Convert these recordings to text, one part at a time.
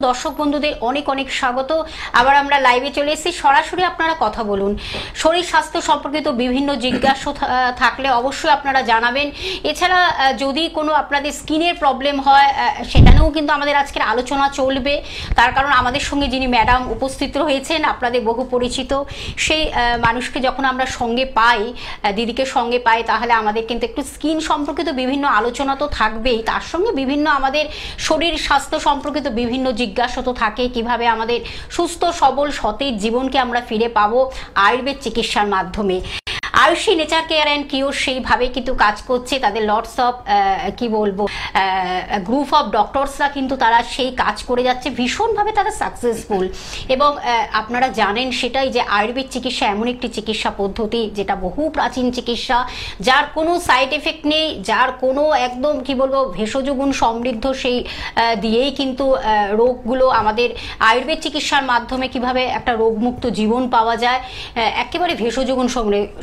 দর্শক বন্ধুদের অনেক অনেক স্বাগত। আবার আমরা লাইভে চলে এসেছি, সরাসরি আপনারা কথা বলুন। শরীর স্বাস্থ্য সম্পর্কিত বিভিন্ন জিজ্ঞাসা থাকলে অবশ্যই আপনারা জানাবেন। এছাড়া যদি কোনো আপনাদের স্কিনের প্রবলেম হয় সেটা নিয়েও কিন্তু আমাদের আজকের আলোচনা চলবে। তার কারণ আমাদের সঙ্গে যিনি ম্যাডাম উপস্থিত রয়েছেন আপনাদের বহু পরিচিত, সেই মানুষকে যখন আমরা সঙ্গে পাই, দিদিকে সঙ্গে পাই, তাহলে আমাদের কিন্তু একটু স্কিন সম্পর্কিত বিভিন্ন আলোচনা তো থাকবেই, তার সঙ্গে বিভিন্ন আমাদের শরীর স্বাস্থ্য সম্পর্কিত বিভিন্ন জিজ্ঞাসা তো থাকে, কিভাবে আমাদের সুস্থ সবল সতেজ জীবনকে আমরা ফিরে পাবো আয়ুর্বেদ চিকিৎসার মাধ্যমে। Ayushi nature care and cure সেইভাবে কিন্তু কাজ করছে, তাদের লটস অফ কি বলবো গ্রুপ অফ ডক্টরসরা কিন্তু তারা সেই কাজ করে যাচ্ছে, ভীষণভাবে তারা সাকসেসফুল। এবং আপনারা জানেন সেটাই যে আয়ুর্বেদ চিকিৎসা এমন একটি চিকিৎসা পদ্ধতি যেটা বহু প্রাচীন চিকিৎসা, যার কোনো সাইড এফেক্ট নেই, যার কোনো একদম কি বলবো ভেষজ গুণ সমৃদ্ধ, সেই দিয়েই কিন্তু রোগগুলো আমাদের আয়ুর্বেদ চিকিৎসার মাধ্যমে কিভাবে একটা রোগমুক্ত জীবন পাওয়া যায়, একেবারে ভেষজ গুণ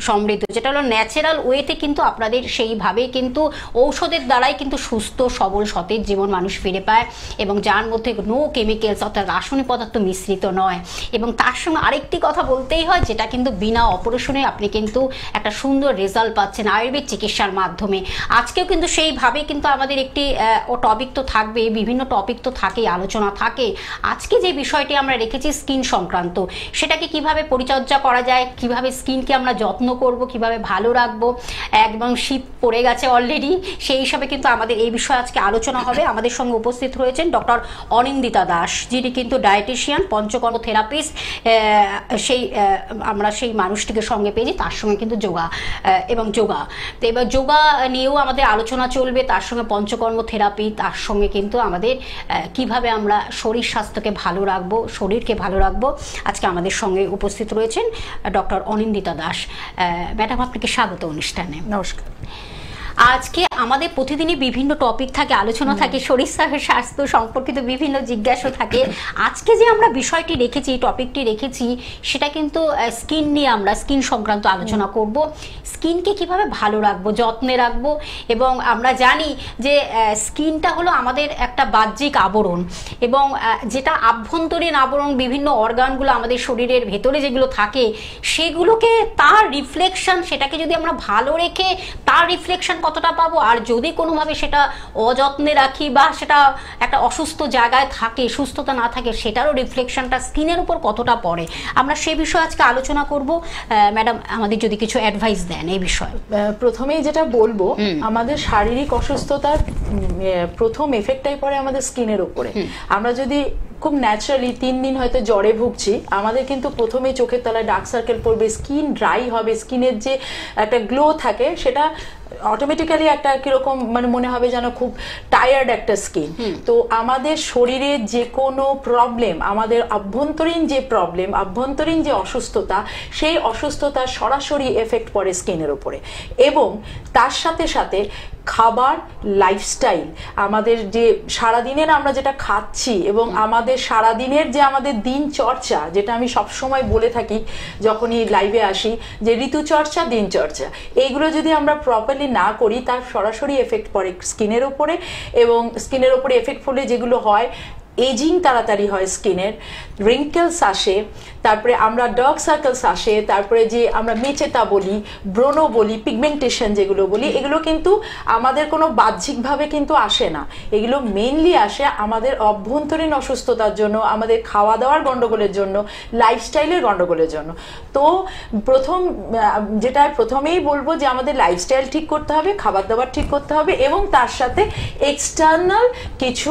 সমৃদ্ধ, যেটা হলো ন্যাচারাল ওয়েতে কিন্তু আপনাদের সেইভাবে কিন্তু ঔষধের দ্বারাই কিন্তু সুস্থ সবল সতেজ জীবন মানুষ ফিরে পায়, এবং যার মধ্যে নো কেমিক্যালস অর্থাৎ রাসায়নিক পদার্থ মিশ্রিত নয়। এবং তার সঙ্গে আরেকটি কথা বলতেই হয়, যেটা কিন্তু বিনা অপারেশনে আপনি কিন্তু একটা সুন্দর রেজাল্ট পাচ্ছেন আয়ুর্বেদ চিকিৎসার মাধ্যমে। আজকেও কিন্তু সেইভাবে কিন্তু আমাদের একটি টপিক তো থাকবে, বিভিন্ন টপিক তো থাকেই, আলোচনা থাকে। আজকে যে বিষয়টি আমরা রেখেছি স্কিন সংক্রান্ত, সেটাকে কিভাবে পরিচর্যা করা যায়, কিভাবে স্কিনকে আমরা যত্ন করব, কিভাবে ভালো রাখবো। একদম শীত পড়ে গেছে অলরেডি, সেই হিসাবে কিন্তু আমাদের এই বিষয়ে আজকে আলোচনা হবে। আমাদের সঙ্গে উপস্থিত রয়েছেন ডক্টর অনিন্দিতা দাস, যিনি কিন্তু ডায়েটিশিয়ান, পঞ্চকর্ম থেরাপিস্ট। আমরা সেই মানুষটিকে সঙ্গে পেয়েছি, তার সঙ্গে কিন্তু যোগা তো এবার যোগা নিয়েও আমাদের আলোচনা চলবে, তার সঙ্গে পঞ্চকর্ম থেরাপি, তার সঙ্গে কিন্তু আমাদের কিভাবে আমরা শরীর স্বাস্থ্যকে ভালো রাখবো, শরীরকে ভালো রাখবো। আজকে আমাদের সঙ্গে উপস্থিত রয়েছেন ডক্টর অনিন্দিতা দাস। ম্যাডাম, আপনাকে স্বাগত অনুষ্ঠানে। নমস্কার। আজকে আমাদের প্রতিদিনই বিভিন্ন টপিক থাকে, আলোচনা থাকে, শরীর স্বাস্থ্য সম্পর্কিত বিভিন্ন জিজ্ঞাসা থাকে। আজকে যে আমরা বিষয়টি রেখেছি, টপিকটি রেখেছি, সেটা কিন্তু স্কিন নিয়ে, আমরা স্কিন সংক্রান্ত আলোচনা করব। স্কিনকে কিভাবে ভালো রাখবো, যত্নে রাখবো। এবং আমরা জানি যে স্কিনটা হলো আমাদের একটা বাহ্যিক আবরণ, এবং যেটা আভ্যন্তরীণ আবরণ, বিভিন্ন অর্গানগুলো আমাদের শরীরের ভেতরে যেগুলো থাকে, সেগুলোকে তার রিফ্লেকশন, সেটাকে যদি আমরা ভালো রেখে তার রিফ্লেকশন কতটা পাবো, আর যদি কোনোভাবে সেটা অযত্নে রাখি বা সেটা একটা অসুস্থ জায়গায় থাকে, সুস্থতা না থাকে, সেটারও রিফ্লেকশনটা স্কিনের উপর কতটা পড়ে, আমরা সে বিষয়ে আজকে আলোচনা করব। ম্যাডাম, আমাদের যদি কিছু অ্যাডভাইস দেন এই বিষয়ে। প্রথমেই যেটা বলবো, আমাদের শারীরিক অসুস্থতার প্রথম এফেক্টটাই পড়ে আমাদের স্কিনের উপরে। আমরা যদি খুব ন্যাচারালি 3 দিন হয়তো জ্বরে ভুগছি, আমাদের কিন্তু প্রথমেই চোখের তলায় ডার্ক সার্কেল পড়বে, স্কিন ড্রাই হবে, স্কিনের যে একটা গ্লো থাকে সেটা অটোমেটিক্যালি একটা কিরকম মানে মনে হবে যেন খুব টায়ার্ড একটা স্কিন। তো আমাদের শরীরে যে কোনো প্রবলেম, আমাদের আভ্যন্তরীণ যে প্রবলেম, আভ্যন্তরীণ যে অসুস্থতা, সেই অসুস্থতার সরাসরি এফেক্ট পড়ে স্কিনের উপরে। এবং তার সাথে সাথে খাবার, লাইফস্টাইল, আমাদের যে সারাদিনের আমরা যেটা খাচ্ছি, এবং আমাদের সারাদিনের যে আমাদের দিনচর্চা, যেটা আমি সবসময় বলে থাকি যখনই লাইভে আসি, যে ঋতুচর্চা, দিনচর্চা, এইগুলো যদি আমরা প্রপারলি না করি, তার সরাসরি এফেক্ট পড়ে স্কিনের উপরে। এবং স্কিনের উপরে এফেক্ট পড়লে যেগুলো হয়, এজিং তাড়াতাড়ি হয়, স্কিনের রিঙ্কেলস আসে, তারপরে আমরা ডার্ক সার্কেলস আসে, তারপরে যে আমরা মেচেতা বলি, ব্রণ বলি, পিগমেন্টেশন যেগুলো বলি, এগুলো কিন্তু আমাদের কোনো বাহ্যিকভাবে কিন্তু আসে না। এগুলো মেইনলি আসে আমাদের অভ্যন্তরীণ অসুস্থতার জন্য, আমাদের খাওয়া দাওয়ার গন্ডগোলের জন্য, লাইফস্টাইলের গন্ডগোলের জন্য। তো প্রথমেই বলবো যে আমাদের লাইফস্টাইল ঠিক করতে হবে, খাবার দাবার ঠিক করতে হবে, এবং তার সাথে এক্সটার্নাল কিছু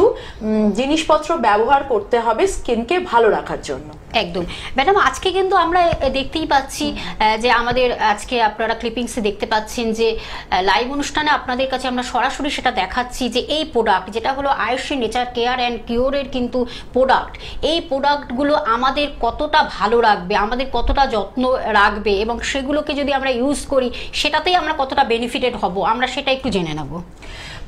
জিনিসপত্র ব্যবহার করতে হবে স্কিনকে ভালো রাখার জন্য। একদম ম্যাডাম, আজকে কিন্তু আমরা দেখতেই পাচ্ছি যে আমাদের আজকে আপনারা ক্লিপিংসে দেখতে পাচ্ছেন যে লাইভ অনুষ্ঠানে আপনাদের কাছে আমরা সরাসরি সেটা দেখাচ্ছি যে এই প্রোডাক্ট, যেটা হলো আয়ুষী নেচার কেয়ার অ্যান্ড কিওরের কিন্তু প্রোডাক্ট, এই প্রোডাক্টগুলো আমাদের কতটা ভালো রাখবে, আমাদের কতটা যত্ন রাখবে, এবং সেগুলোকে যদি আমরা ইউজ করি সেটাতেই আমরা কতটা বেনিফিটেড হব, আমরা সেটা একটু জেনে নেব।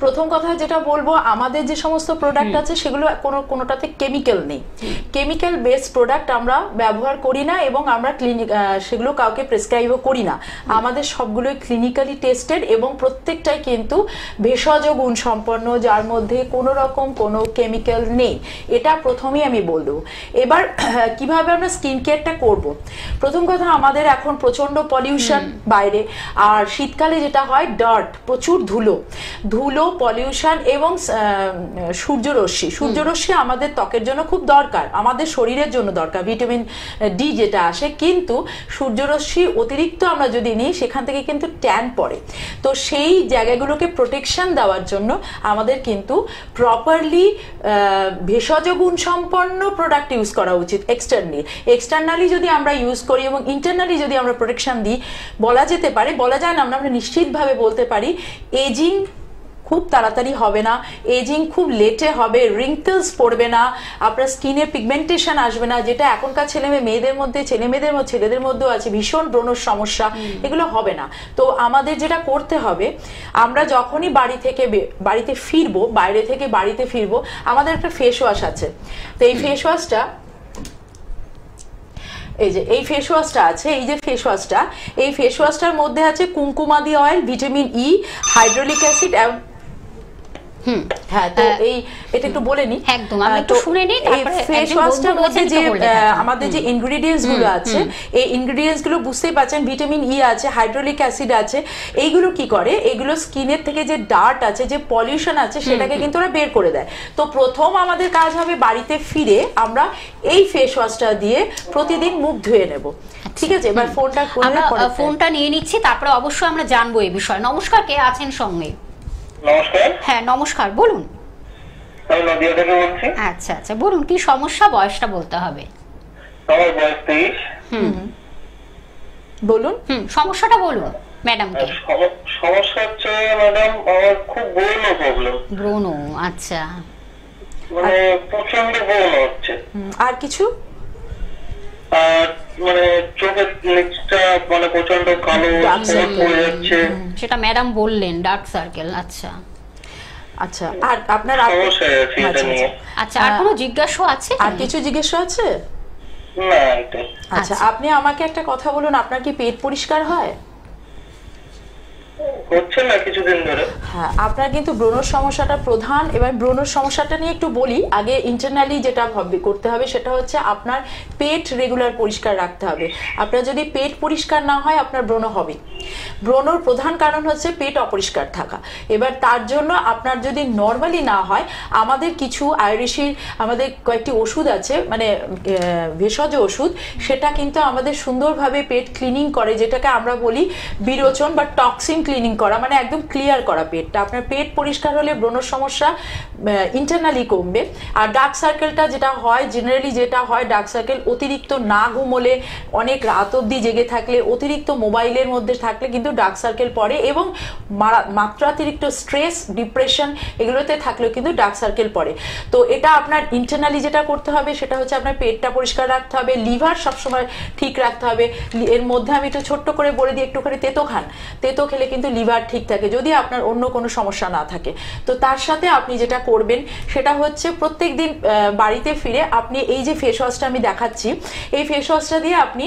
প্রথম কথা যেটা বলবো, আমাদের যে সমস্ত প্রোডাক্ট আছে সেগুলো কোনোটাতে কেমিক্যাল নেই। কেমিক্যাল বেসড প্রোডাক্ট আমরা ব্যবহার করি না এবং আমরা সেগুলো কাউকে প্রেসক্রাইবও করি না। আমাদের সবগুলোই ক্লিনিক্যালি টেস্টেড এবং প্রত্যেকটাই কিন্তু ভেষজ গুণ সম্পন্ন, যার মধ্যে কোনো রকম কোনো কেমিক্যাল নেই। এটা প্রথমেই আমি বলবো। এবার কিভাবে আমরা স্কিন কেয়ারটা করব, প্রথম কথা আমাদের এখন প্রচন্ড পলিউশন বাইরে, আর শীতকালে যেটা হয় ডার্ট, প্রচুর ধুলো পলিউশন এবং সূর্যরশ্মি আমাদের ত্বকের জন্য খুব দরকার, আমাদের শরীরের জন্য দরকার, ভিটামিন ডি যেটা আসে, কিন্তু সূর্যরশ্মি অতিরিক্ত আমরা যদি নিই সেখান থেকে কিন্তু ট্যান পড়ে। তো সেই জায়গাগুলোকে প্রোটেকশন দেওয়ার জন্য আমাদের কিন্তু প্রপারলি ভেষজ গুণ সম্পন্ন প্রোডাক্ট ইউজ করা উচিত। এক্সটার্নালি যদি আমরা ইউজ করি এবং ইন্টারনালি যদি আমরা প্রোটেকশন দিই, বলা যেতে পারে, বলা যায় না, আমরা নিশ্চিতভাবে বলতে পারি এজিং খুব তাড়াতাড়ি হবে না, এজিং খুব লেটে হবে, রিঙ্কলস পড়বে না, আপনার স্কিনের পিগমেন্টেশন আসবে না, যেটা এখনকার ছেলেমেয়েদের মধ্যেও আছে, ভীষণ ব্রণর সমস্যা, এগুলো হবে না। তো আমাদের যেটা করতে হবে, আমরা যখনই বাড়িতে ফিরবো, বাইরে থেকে বাড়িতে ফিরবো, আমাদের একটা ফেস ওয়াশ আছে। তো এই ফেস ওয়াশটা, এই ফেস ওয়াশটা আছে, এই ফেস ওয়াশটার মধ্যে আছে Kumkumadi oil, vitamin E, hydraulic acid. হ্যাঁ, তো এটা একটু বলে নি, একদম আমি একটু শুনে নিই। তারপরে ফেস ওয়াশটার মধ্যে যে আমাদের যে ইনগ্রেডিয়েন্টস গুলো আছে, এই ইনগ্রেডিয়েন্টস গুলো বুঝতেই পাচ্ছেন, ভিটামিন ই আছে, হাইড্রোলিক অ্যাসিড আছে। এইগুলো কি করে, এগুলো স্কিনের থেকে যে ডার্ট আছে, যে পলিউশন আছে, সেটাকে কিন্তু ওরা বের করে দেয়। তো প্রথম আমাদের কাজ হবে বাড়িতে ফিরে আমরা এই ফেস ওয়াশটা দিয়ে প্রতিদিন মুখ ধুয়ে নেব। ঠিক আছে, এবার ফোনটা নিয়ে নিচ্ছি, তারপরে অবশ্যই আমরা জানবো এই বিষয়ে। নমস্কার, কে আছেন সঙ্গে? নমস্কার। হ্যাঁ নমস্কার, বলুন। আমি নদিয়া থেকে বলছি। আচ্ছা আচ্ছা, বলুন কি সমস্যা, বয়সটা বলতে হবে। আমার বয়স 23। বলুন। সমস্যাটা বলুন ম্যাডামকে। সমস্যা হচ্ছে ম্যাডাম, আমার খুব ব্রণ প্রবলেম। ব্রণ, আচ্ছা, মানে প্রচন্ড ব্রণ হচ্ছে। আর কিছু? আর মানে চোখের নিচটা মানে প্রচন্ড কালো পড়ে যাচ্ছে। সেটা ম্যাডাম বললেন, ডার্ক সার্কেল। আচ্ছা আচ্ছা, আর আপনার আচ্ছা আর কোনো জিজ্ঞাসা আছে? আর কিছু জিজ্ঞাসা আছে? না। আচ্ছা, আপনি আমাকে একটা কথা বলুন, আপনার কি পেট পরিষ্কার হয়? হচ্ছে না কিছুদিন ধরে। হ্যাঁ, আপনার কিন্তু ব্রণর সমস্যাটা প্রধান। এবার ব্রণর সমস্যাটা নিয়ে একটু বলি। আগে ইন্টারনালি যেটা করতে হবে সেটা হচ্ছে আপনার পেট রেগুলার পরিষ্কার রাখতে হবে। আপনার যদি পেট পরিষ্কার না হয়, আপনার ব্রণ হবে। ব্রণর প্রধান কারণ হচ্ছে পেট অপরিষ্কার থাকা। এবার তার জন্য আপনার যদি নর্মালি না হয়, আমাদের কিছু আয়ুর্বেদিক আমাদের কয়েকটি ওষুধ আছে, মানে ভেষজ ওষুধ, সেটা কিন্তু আমাদের সুন্দরভাবে পেট ক্লিনিং করে, যেটাকে আমরা বলি বিরোচন বা টক্সিন ক্লিনিং করা, মানে একদম ক্লিয়ার করা পেটটা। আপনার পেট পরিষ্কার হলে ব্রণর সমস্যা ইন্টারনালি কমবে। আর ডার্ক সার্কেলটা যেটা হয়, জেনারেলি যেটা হয়, ডার্ক সার্কেল অতিরিক্ত না ঘুমোলে, অনেক রাত অবধি জেগে থাকলে, অতিরিক্ত মোবাইলের মধ্যে থাকলে কিন্তু ডার্ক সার্কেল পড়ে, এবং মাত্রাতিরিক্ত স্ট্রেস, ডিপ্রেশন এগুলোতে থাকলেও কিন্তু ডার্ক সার্কেল পড়ে। তো এটা আপনার ইন্টারনালি যেটা করতে হবে সেটা হচ্ছে আপনার পেটটা পরিষ্কার রাখতে হবে, লিভার সবসময় ঠিক রাখতে হবে। এর মধ্যে আমি একটু ছোট্ট করে বলে দিই, একটুখানি তেতো খান, তেতো খেলে কিন্তু লিভার ঠিক থাকে, যদি আপনার অন্য কোনো সমস্যা না থাকে। তো তার সাথে আপনি যেটা করবেন সেটা হচ্ছে প্রত্যেক দিন বাড়িতে ফিরে আপনি এই যে ফেস ওয়াশটা আমি দেখাচ্ছি, এই ফেস ওয়াশটা দিয়ে আপনি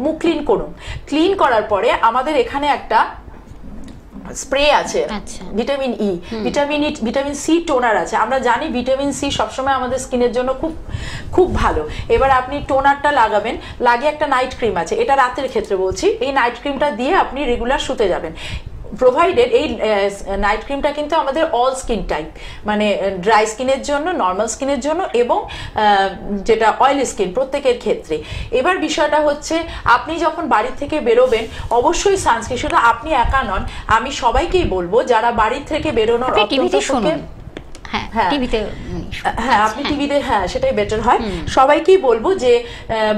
মুখ ক্লিন করুন। ক্লিন করার পরে আমাদের এখানে একটা স্প্রে আছে, vitamin E, vitamin C toner আছে। আমরা জানি ভিটামিন সি সবসময় আমাদের স্কিনের জন্য খুব খুব ভালো। এবার আপনি টোনারটা লাগাবেন, লাগিয়ে একটা নাইট ক্রিম আছে, এটা রাতের ক্ষেত্রে বলছি, এই নাইট ক্রিমটা দিয়ে আপনি রেগুলার শুতে যাবেন। প্রোভাইডেড এই নাইট ক্রিমটা কিন্তু আমাদের অল স্কিন টাইপ, মানে ড্রাই স্কিনের জন্য, নর্মাল স্কিনের জন্য, এবং যেটা অয়েলি স্কিন, প্রত্যেকের ক্ষেত্রে। এবার বিষয়টা হচ্ছে আপনি যখন বাড়ি থেকে বেরোবেন, অবশ্যই সানস্ক্রিন, শুধু আপনি একা নন, আমি সবাইকেই বলবো যারা বাড়ি থেকে বেরোনোর আপনি টিভিতে, হ্যাঁ সেটাই বেটার হয়। সবাইকেই বলবো যে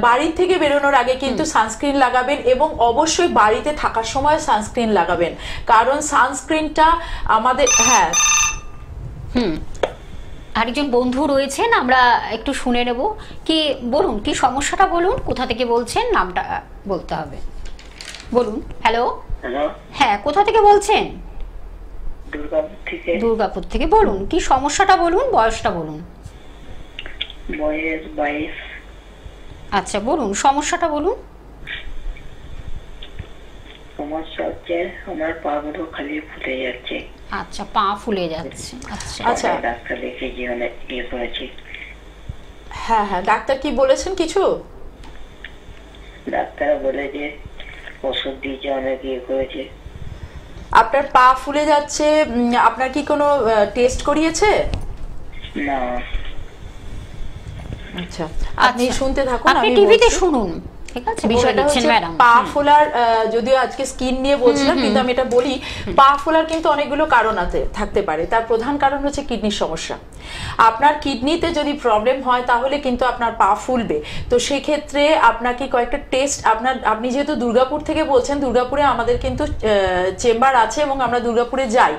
বাড়ি থেকে বেরোনোর আগে কিন্তু সানস্ক্রিন লাগাবেন, এবং অবশ্যই বাড়িতে থাকার সময় সানস্ক্রিন লাগাবেন, কারণ সানস্ক্রিনটা আমাদের আরেকজন বন্ধু রয়েছেন, আমরা একটু শুনে নেব। কি বলুন, কি সমস্যাটা বলুন, কোথা থেকে বলছেন, নামটা বলতে হবে। বলুন। হ্যালো, হ্যাঁ কোথা থেকে বলছেন? দুর্গাপুর থেকে। দুর্গাপুর থেকে বলুন, কি সমস্যাটা বলুন, বয়সটা বলুন। বয়স 22। আচ্ছা বলুন, সমস্যাটা বলুন। সমস্যা হচ্ছে আমার পা গুলো খালি ফুলে যাচ্ছে। আচ্ছা, পা ফুলে যাচ্ছে। আচ্ছা আচ্ছা। ডাক্তার দেখে জীবনে করেছি। হ্যাঁ হ্যাঁ, ডাক্তার কি বলেছেন কিছু? ডাক্তার বলে যে ওষুধ দিয়েছে, অনেক করেছে। আপনার পা ফুলে যাচ্ছে, আপনার কি কোনো টেস্ট করিয়েছে? না। আচ্ছা, আপনি আচ্ছা, শুনতে থাকুন, আপনি আমি টিভিতে বলছি। শুনুন, ঠিক আছে? বিষয়টা হচ্ছে পা ফোলার, যদিও আজকে স্কিন নিয়ে বলছিলাম, কিন্তু আমি এটা বলি, পা ফোলার কিন্তু অনেকগুলো কারণ থাকতে পারে। তার প্রধান কারণ হচ্ছে কিডনির সমস্যা। আপনার কিডনিতে যদি প্রবলেম হয় তাহলে কিন্তু আপনার পা ফুলবে। তো সেক্ষেত্রে আপনাকে কয়েকটা টেস্ট, আপনি যেহেতু দুর্গাপুর থেকে বলছেন, দুর্গাপুরে আমাদের কিন্তু চেম্বার আছে এবং আমরা দুর্গাপুরে যাই।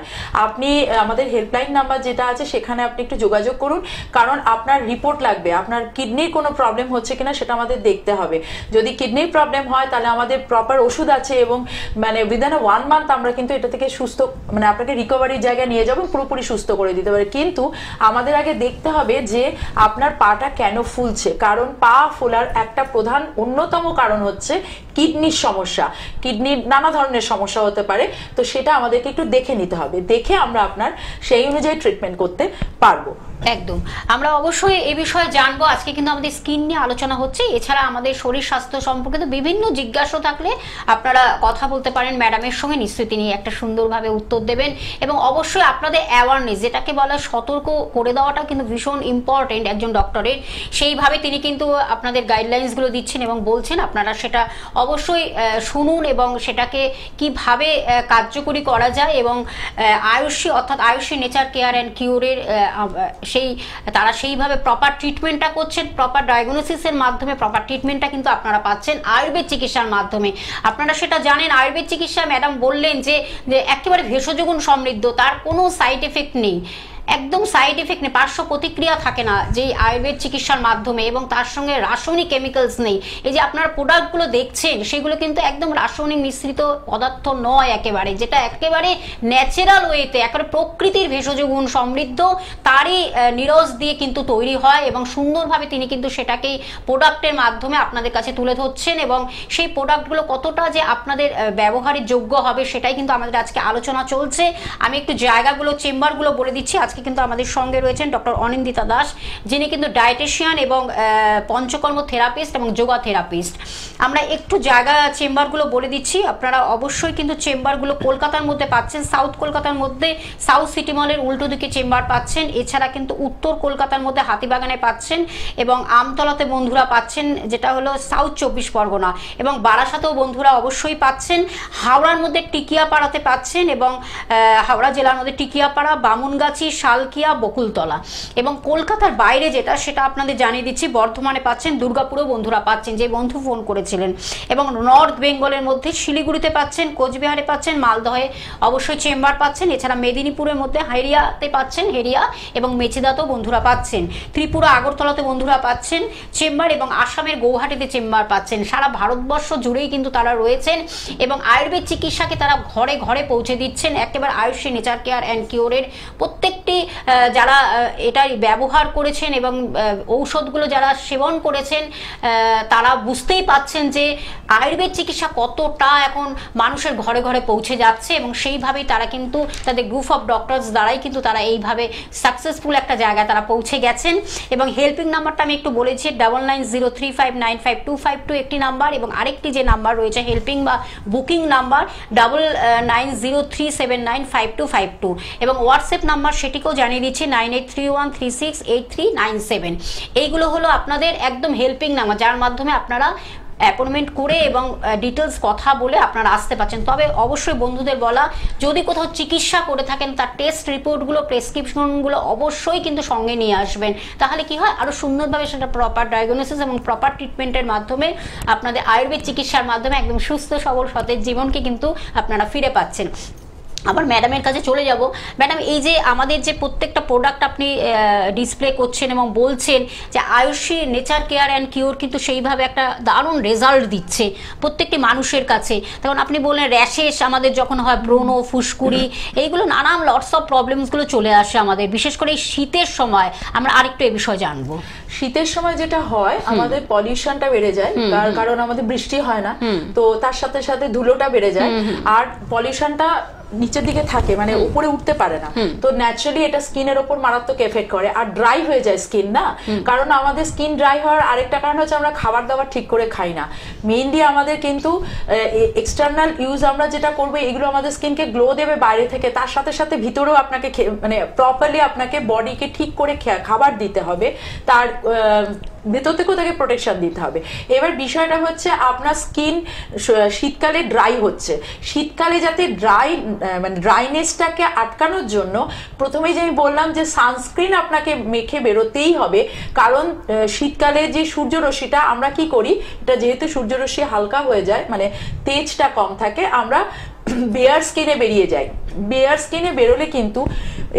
আপনি আমাদের হেল্পলাইন নাম্বার যেটা আছে সেখানে আপনি একটু যোগাযোগ করুন, কারণ আপনার রিপোর্ট লাগবে। আপনার কিডনির কোনো প্রবলেম হচ্ছে কিনা সেটা আমাদের দেখতে হবে। যদি কিডনির প্রবলেম হয় তাহলে আমাদের প্রপার ওষুধ আছে এবং মানে উইদিন 1 মান্থ আমরা কিন্তু এটা থেকে সুস্থ, মানে আপনাকে রিকভারির জায়গায় নিয়ে যাবো, পুরোপুরি সুস্থ করে দিতে পারে। কিন্তু আমাদের আগে দেখতে হবে যে আপনার পাটা কেন ফুলছে। কারণ পা ফোলার একটা প্রধান অন্যতম কারণ হচ্ছে কিডনির সমস্যা। কিডনির নানা ধরনের সমস্যা হতে পারে, তো সেটা আমাদেরকে একটু দেখে নিতে হবে। দেখে আমরা আপনার সেই অনুযায়ী ট্রিটমেন্ট করতে পারবো। একদম, আমরা অবশ্যই এই বিষয়ে জানবো। আজকে কিন্তু আমাদের স্কিন নিয়ে আলোচনা হচ্ছে। এছাড়া আমাদের শরীর স্বাস্থ্য সম্পর্কিত বিভিন্ন জিজ্ঞাসা থাকলে আপনারা কথা বলতে পারেন ম্যাডামের সঙ্গে, নিশ্চয়ই তিনি একটা সুন্দরভাবে উত্তর দেবেন। এবং অবশ্যই আপনাদের অ্যাওয়ারনেস, যেটাকে বলা সতর্ক করে দেওয়াটা কিন্তু ভীষণ ইম্পর্টেন্ট একজন ডক্টরের। সেইভাবে তিনি কিন্তু আপনাদের গাইডলাইন্সগুলো দিচ্ছেন এবং বলছেন, আপনারা সেটা অবশ্যই শুনুন এবং সেটাকে কিভাবে কার্যকরী করা যায়। এবং আয়ুষী অর্থাৎ আয়ুষী নেচার কেয়ার অ্যান্ড কিউরের তারা সেইভাবে প্রপার ট্রিটমেন্টটা করছেন, প্রপার ডায়াগনোসিসের মাধ্যমে প্রপার ট্রিটমেন্টটা কিন্তু আপনারা পাচ্ছেন আয়ুর্বেদ চিকিৎসার মাধ্যমে। আপনারা সেটা জানেন, আয়ুর্বেদ চিকিৎসা ম্যাডাম বললেন যে একেবারে ভেষজ গুণ সমৃদ্ধ, তার কোনো সাইড এফেক্ট নেই, একদম সাইড এফেক্ট নেই, পার্শ্ব প্রতিক্রিয়া থাকে না যে আয়ুর্বেদ চিকিৎসার মাধ্যমে, এবং তার সঙ্গে রাসায়নিক কেমিক্যালস নেই। এই যে আপনারা প্রোডাক্টগুলো দেখছেন সেগুলো কিন্তু একদম রাসায়নিক মিশ্রিত পদার্থ নয় একেবারে, যেটা একেবারে ন্যাচারাল ওয়েতে একেবারে প্রকৃতির ভেষজ গুণ সমৃদ্ধ, তারই নিরস দিয়ে কিন্তু তৈরি হয়। এবং সুন্দরভাবে তিনি কিন্তু সেটাকেই প্রোডাক্টের মাধ্যমে আপনাদের কাছে তুলে ধরছেন, এবং সেই প্রোডাক্টগুলো কতটা যে আপনাদের ব্যবহারের যোগ্য হবে সেটাই কিন্তু আমাদের আজকে আলোচনা চলছে। আমি একটু জায়গাগুলো, চেম্বারগুলো বলে দিচ্ছি। আজকে কিন্তু আমাদের সঙ্গে রয়েছেন ডক্টর অনিন্দিতা দাস, যিনি কিন্তু ডায়েটিশিয়ান এবং পঞ্চকর্ম থেরাপিস্ট এবং যোগা থেরাপিস্ট। আমরা একটু জায়গা, চেম্বারগুলো বলে দিচ্ছি। আপনারা অবশ্যই কিন্তু চেম্বারগুলো কলকাতার মধ্যে পাচ্ছেন, সাউথ কলকাতার মধ্যে সাউথ সিটি মলের উল্টো দিকে চেম্বার পাচ্ছেন। এছাড়া কিন্তু উত্তর কলকাতার মধ্যে হাতিবাগানে পাচ্ছেন, এবং আমতলাতে বন্ধুরা পাচ্ছেন, যেটা হলো সাউথ 24 পরগনা, এবং বারাসাতেও বন্ধুরা অবশ্যই পাচ্ছেন। হাওড়ার মধ্যে টিকিয়াপাড়াতে পাচ্ছেন, এবং হাওড়া জেলার মধ্যে টিকিয়াপাড়া, বামুনগাছি, শালকিয়া, বকুলতলা। এবং কলকাতার বাইরে যেটা, সেটা আপনাদের জানিয়ে দিচ্ছি, বর্ধমানে পাচ্ছেন, দুর্গাপুরেও বন্ধুরা পাচ্ছেন, যে বন্ধু ফোন করেছিলেন। এবং নর্থ বেঙ্গলের মধ্যে শিলিগুড়িতে পাচ্ছেন, কোচবিহারে পাচ্ছেন, মালদহে অবশ্যই চেম্বার পাচ্ছেন। এছাড়া মেদিনীপুরের মধ্যে হেরিয়াতে পাচ্ছেন, হেরিয়া এবং মেচিদাতেও বন্ধুরা পাচ্ছেন। ত্রিপুরা আগরতলাতে বন্ধুরা পাচ্ছেন চেম্বার, এবং আসামের গৌহাটিতে চেম্বার পাচ্ছেন। সারা ভারতবর্ষ জুড়েই কিন্তু তারা রয়েছেন, এবং আয়ুর্বেদ চিকিৎসাকে তারা ঘরে ঘরে পৌঁছে দিচ্ছেন। একেবারে আয়ুষী নেচার কেয়ার অ্যান্ড কিউরের প্রত্যেকটি যারা এটা ব্যবহার করেছেন এবং ঔষধগুলো যারা সেবন করেছেন, তারা বুঝতেই পাচ্ছেন যে আয়ুর্বেদ চিকিৎসা কতটা এখন মানুষের ঘরে ঘরে পৌঁছে যাচ্ছে, এবং সেইভাবেই তারা কিন্তু তাদের গ্রুপ অফ ডক্টরস দ্বারাই কিন্তু তারা এইভাবে সাকসেসফুল একটা জায়গায় তারা পৌঁছে গেছেন। এবং হেল্পিং নাম্বারটা আমি একটু বলেছি, 9903595252 একটি নাম্বার, এবং আরেকটি যে নাম্বার রয়েছে হেল্পিং বা বুকিং নাম্বার 9903795252, এবং হোয়াটসঅ্যাপ নাম্বার সেটিকেও জানিয়ে দিচ্ছি 9831368397। এইগুলো হলো আপনাদের একদম হেল্পিং নাম্বার, যার মাধ্যমে আপনারা অ্যাপয়েন্টমেন্ট করে এবং ডিটেলস কথা বলে আপনারা আসতে পারছেন। তবে অবশ্যই বন্ধুদের বলা, যদি কোথাও চিকিৎসা করে থাকেন তার টেস্ট রিপোর্টগুলো, প্রেসক্রিপশনগুলো অবশ্যই কিন্তু সঙ্গে নিয়ে আসবেন। তাহলে কি হয়, আরও সুন্দরভাবে সেটা প্রপার ডায়াগনোসিস এবং প্রপার ট্রিটমেন্টের মাধ্যমে আপনাদের আয়ুর্বেদ চিকিৎসার মাধ্যমে একদম সুস্থ সবল সতেজ জীবনকে কিন্তু আপনারা ফিরে পাচ্ছেন। আবার ম্যাডামের কাছে চলে যাব। ম্যাডাম, এই যে আমাদের যে প্রত্যেকটা প্রোডাক্ট আপনি ডিসপ্লে করছেন এবং বলছেন যে Ayushi nature care and cure কিন্তু সেইভাবে একটা দারুণ রেজাল্ট দিচ্ছে প্রত্যেকটি মানুষের কাছে। তখন আপনি বললেন র্যাশেস আমাদের যখন হয়, ব্রণ, ফুসকুড়ি, এইগুলো নানান লটস অফ প্রবলেমসগুলো চলে আসে আমাদের, বিশেষ করে এই শীতের সময়। আমরা আরেকটু এই বিষয়ে জানবো। শীতের সময় যেটা হয়, আমাদের পলিউশনটা বেড়ে যায়, কারণ আমাদের বৃষ্টি হয় না, তো তার সাথে সাথে ধুলোটা বেড়ে যায়, আর পলিউশনটা নিচের দিকে থাকে, মানে উপরে উঠতে পারে না, তো ন্যাচারালি এটা স্কিনের উপর মারাত্মক এফেক্ট করে, আর ড্রাই হয়ে যায় স্কিন না। কারণ আমাদের স্কিন ড্রাই হওয়ার আরেকটা কারণ হচ্ছে আমরা খাবার দাবার ঠিক করে খাই না। মেইনলি আমাদের কিন্তু এক্সটার্নাল ইউজ আমরা যেটা করবো, এগুলো আমাদের স্কিনকে গ্লো দেবে বাইরে থেকে, তার সাথে সাথে ভিতরেও আপনাকে মানে প্রপারলি আপনাকে বডিকে ঠিক করে খাবার দিতে হবে, তার ভেতর থেকেও তাকে প্রোটেকশন দিতে হবে। এবার বিষয়টা হচ্ছে আপনার স্কিন শীতকালে ড্রাই হচ্ছে, শীতকালে যাতে মানে ড্রাইনেসটাকে আটকানোর জন্য প্রথমেই যে আমি বললাম যে সানস্ক্রিন আপনাকে মেখে বেরোতেই হবে। কারণ শীতকালে যে সূর্যরশ্মিটা আমরা কি করি, এটা যেহেতু সূর্যরশ্মি হালকা হয়ে যায়, মানে তেজটা কম থাকে, আমরা বেয়ার স্কিনে বেরিয়ে যাই। বেয়ার স্কিনে বেরোলে কিন্তু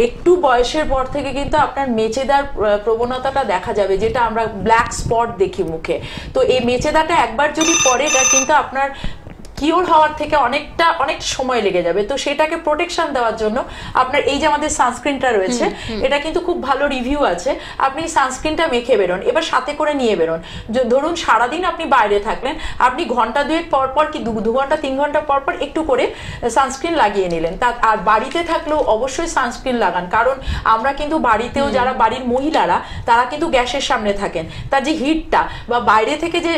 একটু বয়সের পর থেকে কিন্তু আপনার মেচেদার প্রবণতাটা দেখা যাবে, যেটা আমরা ব্ল্যাক স্পট দেখি মুখে। তো এই মেচেদাটা একবার যদি পড়ে, এটা কিন্তু আপনার কিওর হওয়ার থেকে অনেক সময় লেগে যাবে। তো সেটাকে প্রোটেকশন দেওয়ার জন্য আপনার এই যে আমাদের সানস্ক্রিনটা রয়েছে, এটা কিন্তু খুব ভালো রিভিউ আছে, আপনি সানস্ক্রিনটা মেখে বেরোন, এবার সাথে করে নিয়ে বেরোন। ধরুন সারাদিন আপনি বাইরে থাকলেন, আপনি ঘন্টা দুয়েক পর পর কি 2 ঘন্টা 3 ঘন্টা পর পর একটু করে সানস্ক্রিন লাগিয়ে নিলেন। আর বাড়িতে থাকলেও অবশ্যই সানস্ক্রিন লাগান, কারণ আমরা কিন্তু বাড়িতেও যারা বাড়ির মহিলারা, তারা কিন্তু গ্যাসের সামনে থাকেন, তার যে হিটটা বা বাইরে থেকে যে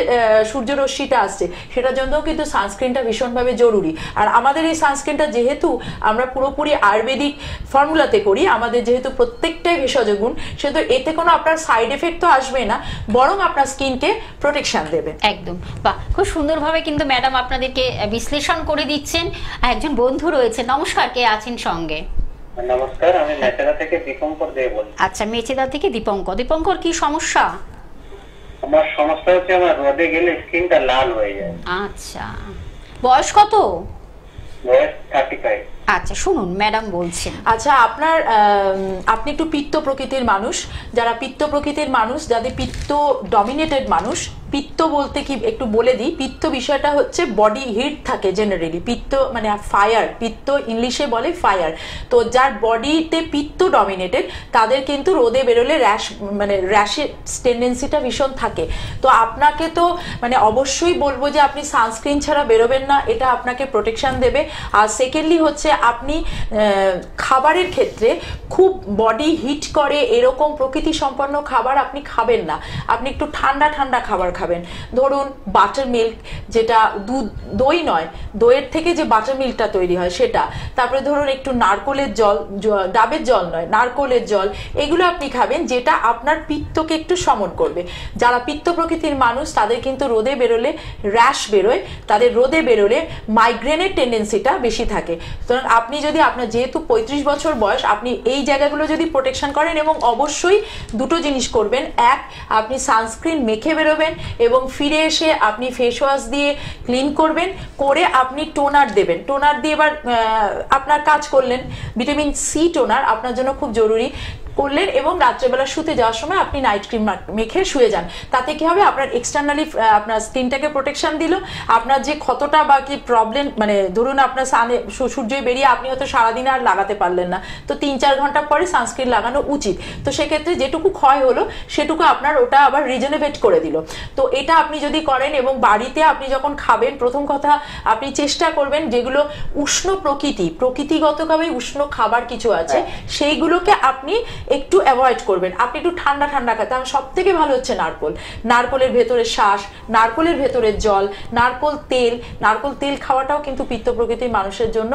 সূর্যরশ্মিটা আসছে, সেটার জন্যও কিন্তু সানস্ক্রিন ভীষণভাবে জরুরি। আর আমাদের এই সানস্ক্রিনটা যেহেতু আমরা পুরোপুরি আয়ুর্বেদিক ফর্মুলাতে করি, আমাদের যেহেতু প্রত্যেকটাই ভেষজ গুণ, সেহেতু এতে কোনো আপনার সাইড এফেক্ট তো আসবে না, বরং আপনার স্কিনকে প্রোটেকশন দেবে। একদম, বাহ, খুব সুন্দরভাবে কিন্তু ম্যাডাম আপনাদেরকে বিশ্লেষণ করে দিচ্ছেন। একজন বন্ধু রয়েছে, নমস্কার, কে আছেন সঙ্গে? নমস্কার, আমি মেচেদা থেকে দীপঙ্কর দে বলছি। আচ্ছা, মেচেদা থেকে দীপঙ্কর, কি সমস্যা? আমার সমস্যা হচ্ছে আমার রোদে গেলে স্কিনটা লাল হয়ে যায়। আচ্ছা, বয়স কত? বয়স 35। আচ্ছা, শুনুন ম্যাডাম বলছেন। আচ্ছা, আপনি একটু পিত্ত প্রকৃতির মানুষ, যারা পিত্ত প্রকৃতির মানুষ, যাদের পিত্ত ডমিনেটেড মানুষ। পিত্ত বলতে কি একটু বলে দিই, পিত্ত বিষয়টা হচ্ছে বডি হিট থাকে জেনারেলি। পিত্ত মানে ফায়ার, পিত্ত ইংলিশে বলে ফায়ার। তো যার বডিতে পিত্ত ডমিনেটেড, তাদের কিন্তু রোদে বেরোলে র্যাশের টেন্ডেন্সিটা ভীষণ থাকে। তো আপনাকে তো মানে অবশ্যই বলবো যে আপনি সানস্ক্রিন ছাড়া বেরোবেন না, এটা আপনাকে প্রোটেকশন দেবে। আর সেকেন্ডলি হচ্ছে আপনি খাবারের ক্ষেত্রে খুব বডি হিট করে এরকম প্রকৃতি সম্পন্ন খাবার আপনি খাবেন না, আপনি একটু ঠান্ডা ঠান্ডা খাবার খাবেন। ধরুন বাটার মিল্ক, যেটা দই নয়, দইয়ের থেকে যে বাটার মিল্কটা তৈরি হয় সেটা, তারপরে ধরুন একটু নারকোলের জল, ডাবের জল নয়, নারকোলের জল, এগুলো আপনি খাবেন, যেটা আপনার পিত্তকে একটু সমন করবে। যারা পিত্ত প্রকৃতির মানুষ, তাদের কিন্তু রোদে বেরোলে র্যাশ বেরোয়, তাদের রোদে বেরোলে মাইগ্রেনের টেন্ডেন্সিটা বেশি থাকে। সুতরাং আপনি যদি আপনার যেহেতু 35 বছর বয়স, আপনি এই জায়গাগুলো যদি প্রোটেকশন করেন, এবং অবশ্যই দুটো জিনিস করবেন, এক, আপনি সানস্ক্রিন মেখে বেরোবেন, এবং ফিরে এসে আপনি ফেস ওয়াশ দিয়ে ক্লিন করবেন, করে আপনি টোনার দেবেন। টোনার দিয়ে এবার আপনার কাজ করলেন, ভিটামিন সি টোনার আপনার জন্য খুব জরুরি করলেন, এবং রাত্রেবেলা শুতে যাওয়ার সময় আপনি নাইট ক্রিম মেখে শুয়ে যান। তাতে কি হবে, আপনার এক্সটার্নালি আপনার স্কিনটাকে প্রোটেকশন দিল। আপনার যে ক্ষতটা বা কি প্রবলেম, মানে ধরুন আপনার সূর্যই বেরিয়ে আপনি হয়তো সারাদিন আর লাগাতে পারলেন না, তো 3-4 ঘন্টা পরে সানস্ক্রিন লাগানো উচিত। তো সেক্ষেত্রে যেটুকু ক্ষয় হলো সেটুকু আপনার ওটা আবার রিজেনারেট করে দিল। তো এটা আপনি যদি করেন, এবং বাড়িতে আপনি যখন খাবেন, প্রথম কথা আপনি চেষ্টা করবেন যেগুলো উষ্ণ প্রকৃতিগতভাবে উষ্ণ খাবার কিছু আছে, সেইগুলোকে আপনি একটু অ্যাভয়েড করবেন। আপনি একটু ঠান্ডা ঠান্ডা খাতে, সব থেকে ভালো হচ্ছে নারকোলের ভেতরে শ্বাস, নারকোলের ভেতরে জল, নারকোল তেল খাওয়াটাও কিন্তু পিত্ত প্রকৃতির মানুষের জন্য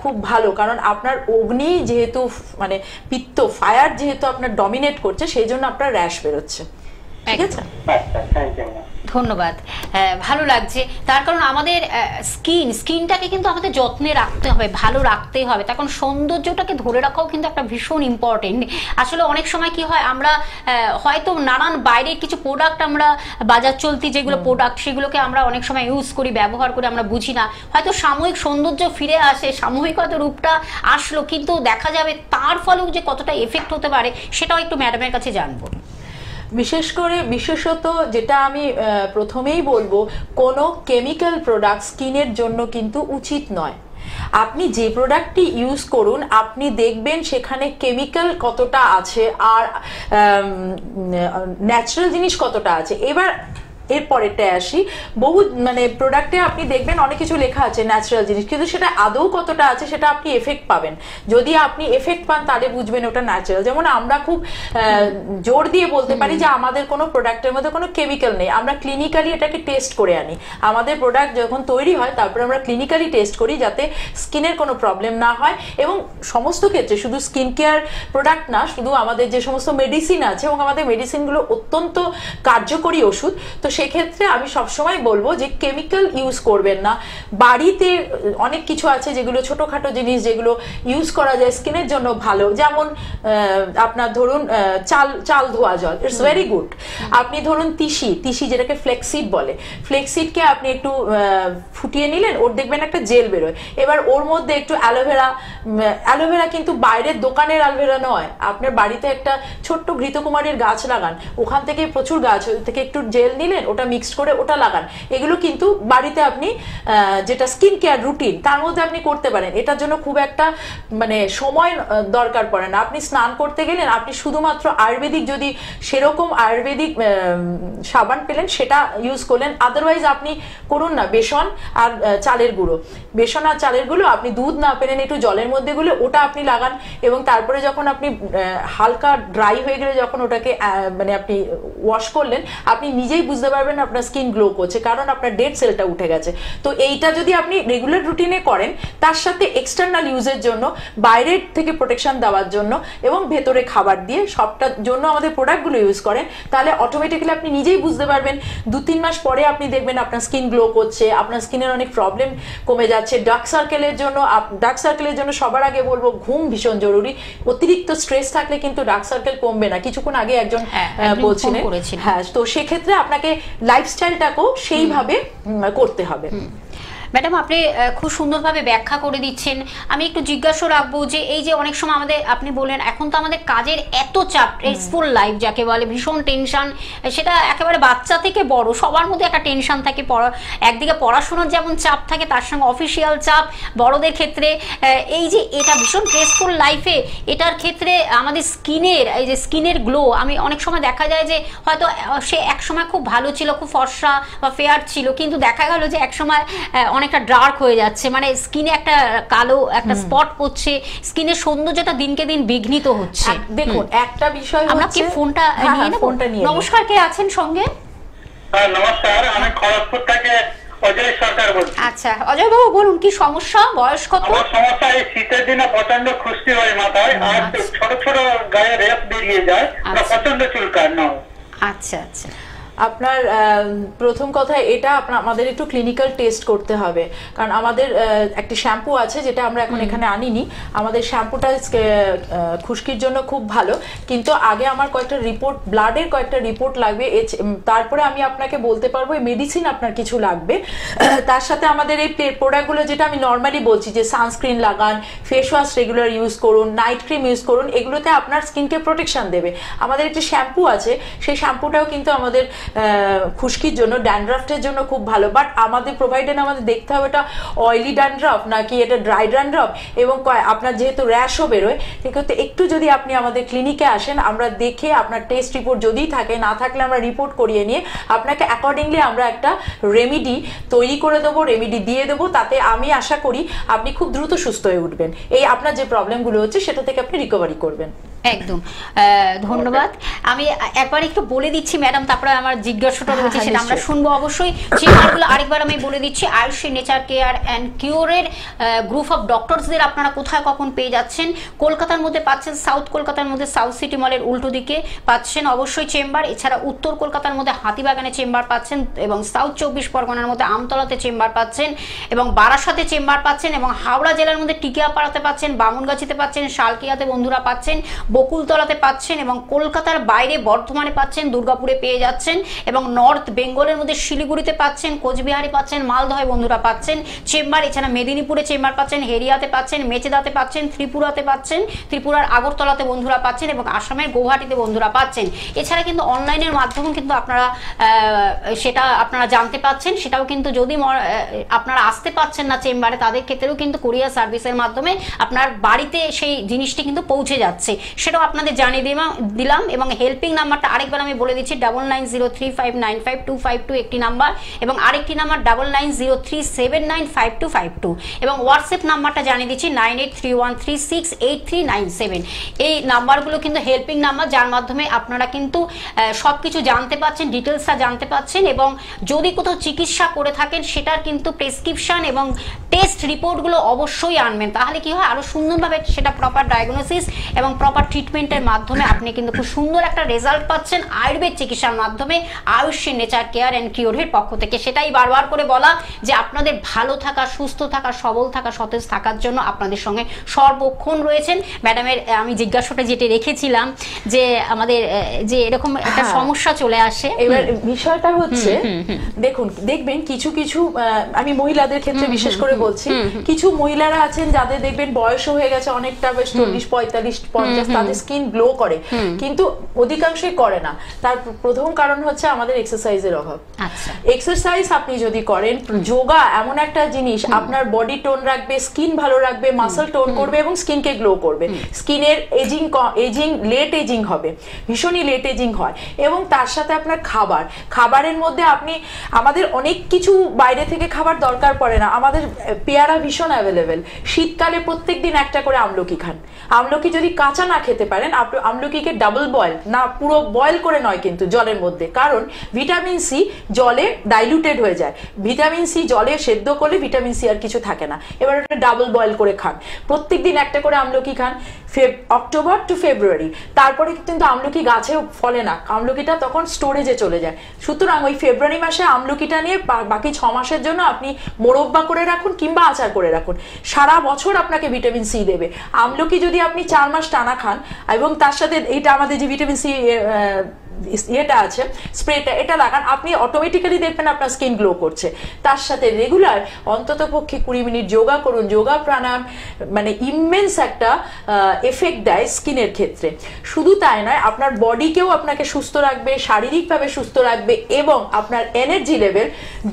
খুব ভালো। কারণ আপনার অগ্নি যেহেতু মানে পিত্ত ফায়ার যেহেতু আপনার ডমিনেট করছে, সেই জন্য আপনার র্যাশ বেরোচ্ছে। ঠিক আছে? আচ্ছা, থ্যাংক ইউ। ধন্যবাদ। ভালো লাগছে, তার কারণ আমাদের স্কিনটাকে কিন্তু আমাদের যত্নে রাখতে হবে, ভালো রাখতে হবে, তখন সৌন্দর্যটাকে ধরে রাখাও কিন্তু একটা ভীষণ ইম্পর্টেন্ট। আসলে অনেক সময় কি হয়, আমরা হয়তো নানান বাইরের কিছু প্রোডাক্ট, আমরা বাজার চলতি যেগুলো প্রোডাক্ট, সেগুলোকে আমরা অনেক সময় ইউজ করি, ব্যবহার করি, আমরা বুঝি না, হয়তো সাময়িক সৌন্দর্য ফিরে আসে, সাময়িক হয়তো রূপটা আসলো, কিন্তু দেখা যাবে তার ফলেও যে কতটা এফেক্ট হতে পারে সেটাও একটু ম্যাডামের কাছে জানবো। বিশেষত যেটা আমি প্রথমেই বলবো, কোনো কেমিক্যাল প্রোডাক্ট স্কিনের জন্য কিন্তু উচিত নয়। আপনি যে প্রোডাক্টটি ইউজ করুন, আপনি দেখবেন সেখানে কেমিক্যাল কতটা আছে আর ন্যাচারাল জিনিস কতটা আছে। এবার এরপরেরটায় আসি, বহু প্রোডাক্টে আপনি দেখবেন অনেক কিছু লেখা আছে ন্যাচারাল জিনিস, কিন্তু সেটা আদৌ কতটা আছে সেটা আপনি এফেক্ট পাবেন। যদি আপনি এফেক্ট পান তাহলে বুঝবেন ওটা ন্যাচারাল। যেমন আমরা খুব জোর দিয়ে বলতে পারি যে আমাদের কোনো প্রোডাক্টের মধ্যে কোনো কেমিক্যাল নেই, আমরা ক্লিনিক্যালি এটাকে টেস্ট করে আনি। আমাদের প্রোডাক্ট যখন তৈরি হয় তারপরে আমরা ক্লিনিক্যালি টেস্ট করি যাতে স্কিনের কোনো প্রবলেম না হয়। এবং সমস্ত ক্ষেত্রে, শুধু স্কিন কেয়ার প্রোডাক্ট না, শুধু আমাদের যে সমস্ত মেডিসিন আছে, এবং আমাদের মেডিসিনগুলো অত্যন্ত কার্যকরী ওষুধ, তো সেক্ষেত্রে আমি সবসময় বলবো যে কেমিক্যাল ইউজ করবেন না। বাড়িতে অনেক কিছু আছে যেগুলো ছোটখাটো জিনিস, যেগুলো ইউজ করা যায় স্কিনের জন্য ভালো। যেমন আপনার ধরুন চাল ধোয়া জল, ইটস ভেরি গুড। আপনি ধরুন তিসি যেটাকে ফ্লেক্সিড বলে, ফ্লেক্সিডকে আপনি একটু ফুটিয়ে নিলেন, ওর দেখবেন একটা জেল বেরোয়। এবার ওর মধ্যে একটু অ্যালোভেরা কিন্তু বাইরের দোকানের অ্যালোভেরা নয়, আপনার বাড়িতে একটা ছোট্ট ঘৃতকুমারীর গাছ লাগান, ওখান থেকে প্রচুর গাছ থেকে একটু জেল নিলেন, ওটা মিক্সড করে ওটা লাগান। এগুলো কিন্তু বাড়িতে আপনি যেটা স্কিন কেয়ার রুটিন তার মধ্যে আপনি করতে পারেন। এটার জন্য খুব একটা সময় দরকার পড়ে না। আপনি স্নান করতে গেলেন, আপনি শুধুমাত্র আয়ুর্বেদিক, যদি সেরকম আয়ুর্বেদিক সাবান পেলেন সেটা ইউজ করলেন। আদারওয়াইজ আপনি করুন না বেসন আর চালের গুঁড়ো, বেসন আর চালের গুঁড়ো আপনি দুধ না পেলেন একটু জলের মধ্যে গুলে ওটা আপনি লাগান। এবং তারপরে যখন আপনি হালকা ড্রাই হয়ে গেলে যখন ওটাকে আপনি ওয়াশ করলেন, আপনি নিজেই বুঝতে পারবেন আপনার স্কিন গ্লো করছে, কারণ আপনার ডেড সেলটা উঠে গেছে। তো এইটা যদি আপনি রেগুলার রুটিনে করেন, তার সাথে এক্সটার্নাল ইউজের জন্য, বাইরের থেকে প্রোটেকশন দেওয়ার জন্য এবং ভেতরে খাবার দিয়ে সবটার জন্য আমাদের প্রোডাক্টগুলো ইউজ করেন, তাহলে অটোমেটিক্যালি আপনি নিজেই বুঝতে পারবেন 2-3 মাস পরে আপনি দেখবেন আপনার স্কিন গ্লো করছে, আপনার স্কিনের অনেক প্রবলেম কমে যাচ্ছে। ডার্ক সার্কেলের জন্য সবার আগে বলবো ঘুম ভীষণ জরুরি। অতিরিক্ত স্ট্রেস থাকলে কিন্তু ডার্ক সার্কেল কমবে না। কিছুক্ষণ আগে একজন বলছিলেন, হ্যাঁ, তো সেক্ষেত্রে আপনাকে লাইফস্টাইলটাকেও সেইভাবে করতে হবে। ম্যাডাম, আপনি খুব সুন্দরভাবে ব্যাখ্যা করে দিচ্ছেন। আমি একটু জিজ্ঞাসা রাখবো যে এই যে অনেক সময় আমাদের, আপনি বললেন এখন তো আমাদের কাজের এত চাপ, স্ট্রেসফুল লাইফ যাকে বলে, ভীষণ টেনশন, সেটা একেবারে বাচ্চা থেকে বড় সবার মধ্যে একটা টেনশন থাকে। একদিকে পড়াশোনার যেমন চাপ থাকে, তার সঙ্গে অফিসিয়াল চাপ বড়দের ক্ষেত্রে। এই যে এটা ভীষণ স্ট্রেসফুল লাইফে, এটার ক্ষেত্রে আমাদের স্কিনের গ্লো, আমি অনেক সময় দেখা যায় যে হয়তো সে এক সময় খুব ভালো ছিল, খুব ফর্সা বা ফেয়ার ছিল, কিন্তু দেখা গেল যে এক সময় অনেকটা ডার্ক হয়ে যাচ্ছে, মানে স্কিনে একটা কালো একটা স্পট পড়ছে, স্কিনের সৌন্দর্যটা দিনকে দিন বিঘ্নিত হচ্ছে। দেখুন, একটা বিষয় আমরা কি ফোনটা নিয়ে নমস্কার, কে আছেন সঙ্গে? নমস্কার, আমি খড়গপুর থেকে অজয় সরকার বলছি। আচ্ছা অজয় বাবু, বলুন কি সমস্যা, বয়স কত? আমার সমস্যা এই শীতের দিনে প্রচন্ড খুশকি হয় মাথায়, আর ছোট ছোট গায়ে রেপ বেরিয়ে যায়, প্রচন্ড চুলকায় না। আচ্ছা আচ্ছা, আপনার প্রথম কথা এটা আমাদের একটু ক্লিনিক্যাল টেস্ট করতে হবে, কারণ আমাদের একটা শ্যাম্পু আছে যেটা আমরা এখন এখানে আনিনি। আমাদের শ্যাম্পুটা খুশকির জন্য খুব ভালো, কিন্তু আগে আমার কয়েকটা রিপোর্ট, ব্লাডের কয়েকটা রিপোর্ট লাগবে, তারপরে আমি আপনাকে বলতে পারবো এই মেডিসিন আপনার কিছু লাগবে। তার সাথে আমাদের এই প্রোডাক্টগুলো যেটা আমি নর্মালি বলছি যে সানস্ক্রিন লাগান, ফেস ওয়াশ রেগুলার ইউজ করুন, নাইট ক্রিম ইউজ করুন, এগুলোতে আপনার স্কিনকে প্রোটেকশন দেবে। আমাদের একটি শ্যাম্পু আছে, সেই শ্যাম্পুটাও কিন্তু আমাদের খুশকির জন্য, ড্যান্ড্রাফের জন্য খুব ভালো। বাট আমাদের প্রোভাইডার আমাদের দেখতে হবে এটা অয়েলি ড্যান্ড্রাফ নাকি এটা ড্রাই ড্যান্ড্রাফ, এবং আপনার যেহেতু র্যাশও বেরোয়, সেক্ষেত্রে একটু যদি আপনি আমাদের ক্লিনিকে আসেন, আমরা দেখে আপনার টেস্ট রিপোর্ট যদি থাকে, না থাকলে আমরা রিপোর্ট করিয়ে নিয়ে আপনাকে অ্যাকর্ডিংলি আমরা একটা রেমিডি তৈরি করে দেবো, রেমিডি দিয়ে দেবো। তাতে আমি আশা করি আপনি খুব দ্রুত সুস্থ হয়ে উঠবেন, এই আপনার যে প্রবলেমগুলো হচ্ছে সেটা থেকে আপনি রিকভারি করবেন। একদম ধন্যবাদ। আমি একবার একটু বলে দিচ্ছি ম্যাডাম, তারপরে আমার জিজ্ঞাসাটা রয়েছে সেটা আমরা শুনবো অবশ্যই। চেম্বারগুলো আরেকবার আমি বলে দিচ্ছি। আয়ুষী নেচার কেয়ার অ্যান্ড কিওরের গ্রুপ অফ ডক্টরসদের আপনারা কোথায় কখন পেয়ে যাচ্ছেন? কলকাতার মধ্যে পাচ্ছেন, সাউথ কলকাতার মধ্যে সাউথ সিটি মলের উল্টো দিকে পাচ্ছেন অবশ্যই চেম্বার। এছাড়া উত্তর কলকাতার মধ্যে হাতিবাগানে চেম্বার পাচ্ছেন, এবং সাউথ 24 পরগনার মধ্যে আমতলাতে চেম্বার পাচ্ছেন, এবং বারাসাতে চেম্বার পাচ্ছেন, এবং হাওড়া জেলার মধ্যে টিকিয়াপাড়াতে পাচ্ছেন, বামুনগাছিতে পাচ্ছেন, শালকিয়াতে বন্ধুরা পাচ্ছেন, বকুলতলাতে পাচ্ছেন, এবং কলকাতার বাইরে বর্ধমানে পাচ্ছেন, দুর্গাপুরে পেয়ে যাচ্ছেন, এবং নর্থ বেঙ্গলের মধ্যে শিলিগুড়িতে পাচ্ছেন, কোচবিহারে পাচ্ছেন, মালদহে বন্ধুরা পাচ্ছেন চেম্বার। এছাড়া মেদিনীপুরে চেম্বার পাচ্ছেন, হেরিয়াতে পাচ্ছেন, মেচেদাতে পাচ্ছেন, ত্রিপুরাতে পাচ্ছেন, ত্রিপুরার আগরতলাতে বন্ধুরা পাচ্ছেন, এবং আসামের গৌহাটিতে বন্ধুরা পাচ্ছেন। এছাড়া কিন্তু অনলাইনের মাধ্যমেও কিন্তু আপনারা সেটা আপনারা জানতে পাচ্ছেন। সেটাও কিন্তু যদি আপনারা আসতে পাচ্ছেন না চেম্বারে, তাদের ক্ষেত্রেও কিন্তু কুরিয়ার সার্ভিসের মাধ্যমে আপনার বাড়িতে সেই জিনিসটি কিন্তু পৌঁছে যাচ্ছে, সেটাও আপনাদের জানিয়ে দিলাম। এবং হেল্পিং নাম্বারটা আরেকবার আমি বলে দিচ্ছি, 9903595252 একটি নাম্বার, এবং আরেকটি নাম্বার 9903795252, এবং হোয়াটসঅ্যাপ নাম্বারটা জানিয়ে দিচ্ছি 9831368397। এই নাম্বারগুলো কিন্তু হেল্পিং নাম্বার, যার মাধ্যমে আপনারা কিন্তু সবকিছু জানতে পাচ্ছেন, ডিটেলসটা জানতে পাচ্ছেন, এবং যদি কোথাও চিকিৎসা করে থাকেন সেটার কিন্তু প্রেসক্রিপশন এবং টেস্ট রিপোর্টগুলো অবশ্যই আনবেন। তাহলে কি হয়, আরো সুন্দরভাবে সেটা প্রপার ডায়াগনোসিস এবং প্রপার ট্রিটমেন্টের মাধ্যমে আপনি কিন্তু খুব সুন্দর একটা রেজাল্ট পাচ্ছেন আয়ুর্বেদ চিকিৎসার মাধ্যমে আয়ুষী নেচার কেয়ার অ্যান্ড কিওরের পক্ষ থেকে। সেটাই বারবার করে বলা যে আপনাদের ভালো থাকা, সুস্থ থাকা, সবল থাকা, সতেজ থাকার জন্য আপনাদের সঙ্গে সর্বক্ষণ রয়েছেন। ম্যাডামের আমি জিজ্ঞাসাটা যেটা রেখেছিলাম যে আমাদের যে এরকম একটা সমস্যা চলে আসে, এবার বিষয়টা হচ্ছে দেখবেন কিছু কিছু আমি মহিলাদের ক্ষেত্রে বিশেষ করে বলছি, কিছু মহিলারা আছেন যাদের দেখবেন বয়স হয়ে গেছে অনেকটা, বেশ 40, 45, 50, তাদের স্কিন গ্লো করে, কিন্তু অধিকাংশই করে না। তার প্রথম কারণ হচ্ছে আমাদের এক্সারসাইজের অভাব। এক্সারসাইজ আপনি যদি করেন, যোগা এমন একটা জিনিস আপনার বডি টোন রাখবে, স্কিন ভালো রাখবে, মাসল টোন করবে, এবং স্কিনকে গ্লো করবে। স্কিনের লেট এজিং হবে, ভীষণই লেট এজিং হয়। এবং তার সাথে আপনার খাবারের মধ্যে আমাদের অনেক কিছু বাইরে থেকে খাবার দরকার পড়ে না। আমাদের পেয়ারা ভীষণ অ্যাভেলেবেল। শীতকালে প্রত্যেকদিন একটা করে আমলকি খান। আমলকি যদি কাঁচা না খেতে পারেন, আপনি আমলকিকে ডাবল বয়েল, না পুরো বয়েল করে নয় কিন্তু, জলের মধ্যে, কারণ ভিটামিন সি জলে ডাইলুটেড হয়ে যায়। ভিটামিন সি জলে সেদ্ধ করলে ভিটামিন সি আর কিছু থাকে না। এবার ওটা ডাবল বয়েল করে খান, প্রত্যেকদিন একটা করে আমলকি খান, অক্টোবর টু ফেব্রুয়ারি। তারপরে কিন্তু আমলকি গাছে ফলে না, আমলকিটা তখন স্টোরেজে চলে যায়। সুতরাং ওই ফেব্রুয়ারি মাসে আমলকিটা নিয়ে বাকি 6 মাসের জন্য আপনি মোরব্বা করে রাখুন কিংবা আচার করে রাখুন, সারা বছর আপনাকে ভিটামিন সি দেবে। আমলকি যদি আপনি 4 মাস টানা খান, এবং তার সাথে এটা আমাদের যে ভিটামিন সি এটা আছে স্প্রেটা, এটা লাগান, আপনি অটোমেটিক্যালি দেখবেন আপনার স্কিন গ্লো করছে। তার সাথে রেগুলার অন্তত পক্ষে 20 মিনিট যোগা করুন। যোগা প্রাণায়াম মানে ইমেন্স একটা এফেক্ট দেয় স্কিনের ক্ষেত্রে। শুধু তাই নয়, আপনার বডিকেও আপনাকে সুস্থ রাখবে, শারীরিকভাবে সুস্থ রাখবে, এবং আপনার এনার্জি লেভেল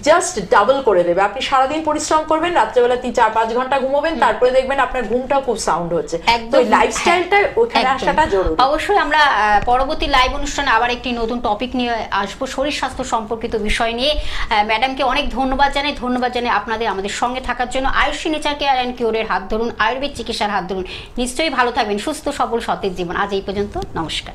জাস্ট ডাবল করে দেবে। আপনি সারাদিন পরিশ্রম করবেন, রাত্রেবেলা 3-4-5 ঘন্টা ঘুমোবেন, তারপরে দেখবেন আপনার ঘুমটাও খুব সাউন্ড হচ্ছে। একদম লাইফস্টাইলটা ওখানে আসাটা জরুরি। অবশ্যই আমরা পরবর্তী লাইভ অনুষ্ঠানে আবার একটি নতুন টপিক নিয়ে আসবো, শরীর স্বাস্থ্য সম্পর্কিত বিষয় নিয়ে। ম্যাডামকে অনেক ধন্যবাদ জানাই আপনাদের আমাদের সঙ্গে থাকার জন্য। আয়ুষী নেচার কেয়ার অ্যান্ড কিওরের হাত ধরুন, আয়ুর্বেদ চিকিৎসার হাত ধরুন। নিশ্চয়ই ভালো থাকবেন, সুস্থ সবল সতেজ জীবন। আজ এই পর্যন্ত, নমস্কার।